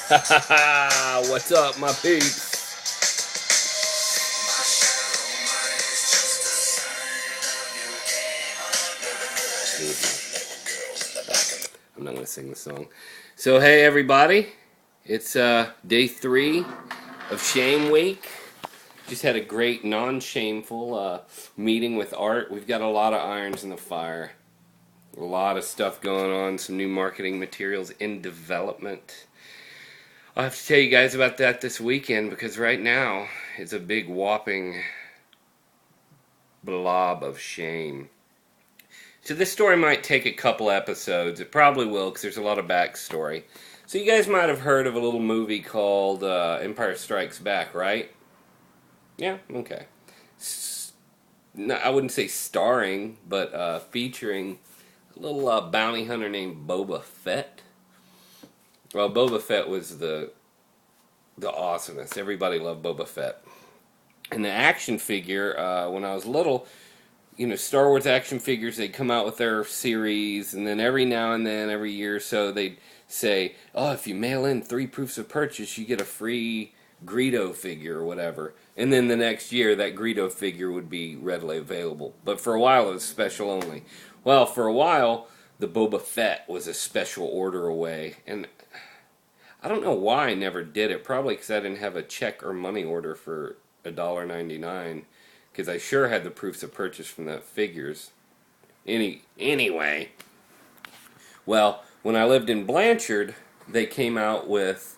Ha ha ha! What's up, my peeps? I'm not going to sing the song. So, hey, everybody. It's day 3 of Shame Week. Just had a great, non-shameful meeting with Art. We've got a lot of irons in the fire. A lot of stuff going on. Some new marketing materials in development. I'll have to tell you guys about that this weekend because right now it's a big whopping blob of shame. So this story might take a couple episodes. It probably will because there's a lot of backstory. So you guys might have heard of a little movie called Empire Strikes Back, right? Yeah? Okay. No, I wouldn't say starring, but featuring a little bounty hunter named Boba Fett. Well, Boba Fett was the awesomest. Everybody loved Boba Fett. And the action figure, when I was little, you know, Star Wars action figures, they'd come out with their series, and then every now and then, every year or so, they'd say, oh, if you mail in 3 proofs of purchase, you get a free Greedo figure or whatever. And then the next year, that Greedo figure would be readily available. But for a while, it was special only. Well, for a while, the Boba Fett was a special order away, and I don't know why I never did it. Probably because I didn't have a check or money order for $1.99. Because I sure had the proofs of purchase from the figures. Anyway. Well, when I lived in Blanchard, they came out with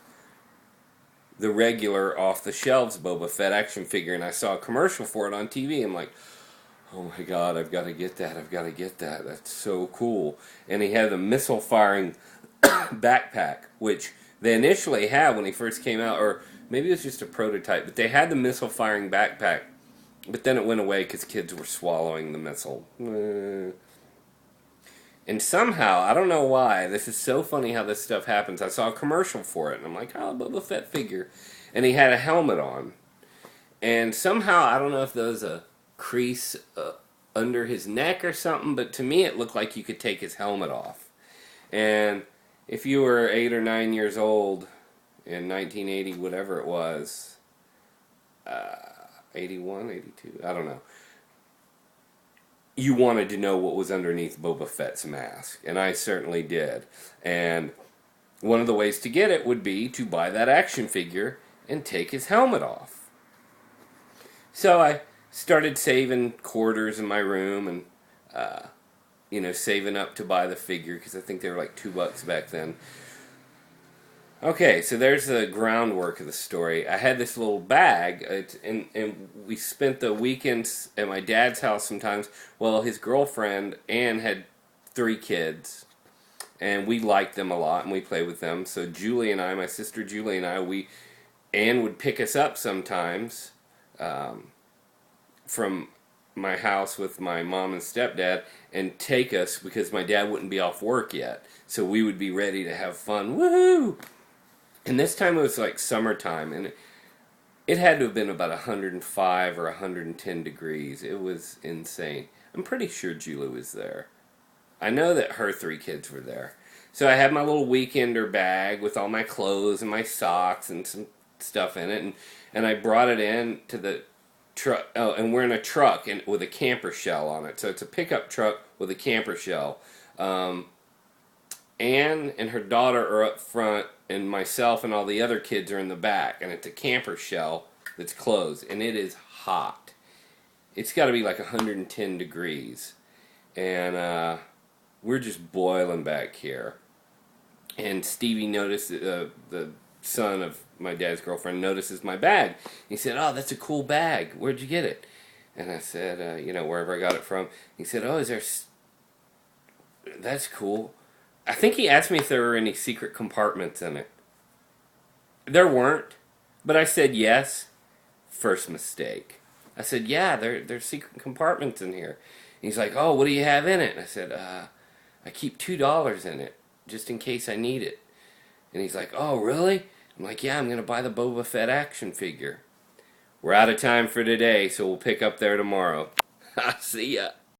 the regular off-the-shelves Boba Fett action figure, and I saw a commercial for it on TV. I'm like, oh my god, I've got to get that. I've got to get that. That's so cool. And he had the missile-firing backpack, which they initially had when he first came out, or maybe it was just a prototype, but they had the missile-firing backpack. But then it went away because kids were swallowing the missile. And somehow, I don't know why, this is so funny how this stuff happens. I saw a commercial for it, and I'm like, oh, Boba Fett figure. And he had a helmet on. And somehow, I don't know if there was a crease under his neck or something, but to me it looked like you could take his helmet off. And if you were 8 or 9 years old in 1980, whatever it was, 81, 82, I don't know. You wanted to know what was underneath Boba Fett's mask, and I certainly did. And one of the ways to get it would be to buy that action figure and take his helmet off. So I started saving quarters in my room and, saving up to buy the figure because I think they were like $2 back then. Okay, so there's the groundwork of the story. I had this little bag, and we spent the weekends at my dad's house sometimes. Well, his girlfriend, Ann, had 3 kids, and we liked them a lot, and we played with them. So Julie and I, my sister Julie and I, Ann would pick us up sometimes from my house with my mom and stepdad and take us because my dad wouldn't be off work yet. So we would be ready to have fun. Woohoo! And this time it was like summertime, and it had to have been about 105 or 110 degrees. It was insane. I'm pretty sure Julie was there. I know that her 3 kids were there. So I had my little weekender bag with all my clothes and my socks and some stuff in it, and I brought it in to the truck. Oh, and we're in a truck with a camper shell on it. So it's a pickup truck with a camper shell. Ann and her daughter are up front, and myself and all the other kids are in the back, and it's a camper shell that's closed, and it is hot. It's got to be like 110 degrees, and we're just boiling back here. And Stevie noticed, the son of my dad's girlfriend, notices my bag. He said, oh, that's a cool bag. Where'd you get it? And I said, wherever I got it from. He said, oh, that's cool. I think he asked me if there were any secret compartments in it. There weren't, but I said yes. First mistake. I said, yeah, there's secret compartments in here. And he's like, oh, what do you have in it? And I said, I keep $2 in it, just in case I need it. And he's like, oh, really? I'm like, yeah, I'm going to buy the Boba Fett action figure. We're out of time for today, so we'll pick up there tomorrow. See ya.